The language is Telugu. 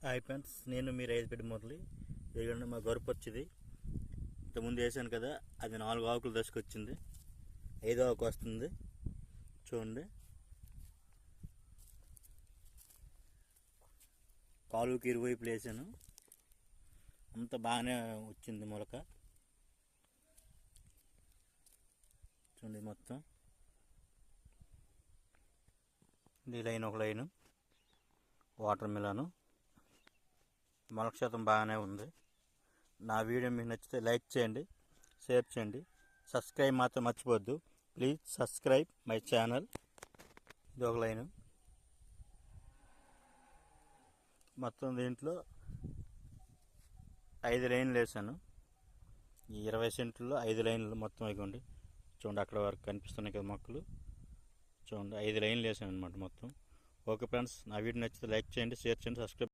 హాయ్ ఫ్రెండ్స్, నేను మీ రైతుపేట మురళి. ఇదిగోండి మా గొరపొచ్చిది. ఇంతకుముందు వేసాను కదా, అది 4 ఆకులు దశకొచ్చింది. 5వ ఆకు వస్తుంది చూడండి. కాలువకి ఇరువైపులు వేసాను, అంత బాగానే వచ్చింది మొలక. చూడండి మొత్తం ఈ లైన్ ఒక లైను వాటర్ మిలాను. మొలక శాతం బాగానే ఉంది. నా వీడియో మీకు నచ్చితే లైక్ చేయండి, షేర్ చేయండి, సబ్స్క్రైబ్ మాత్రం మర్చిపోద్దు. Please subscribe my channel. ఇది ఒక లైను. మొత్తం దీంట్లో 5 లైన్లు వేసాను. ఈ 20 సెంట్లలో 5 లైన్లు మొత్తం ఇవ్వండి. చూడండి అక్కడ వరకు కనిపిస్తున్నాయి కదా మొక్కలు. చూడండి 5 లైన్లు వేసాను అనమాట మొత్తం. ఓకే ఫ్రెండ్స్, నా వీడియో నచ్చితే లైక్ చేయండి, షేర్ చేయండి, సబ్స్క్రైబ్.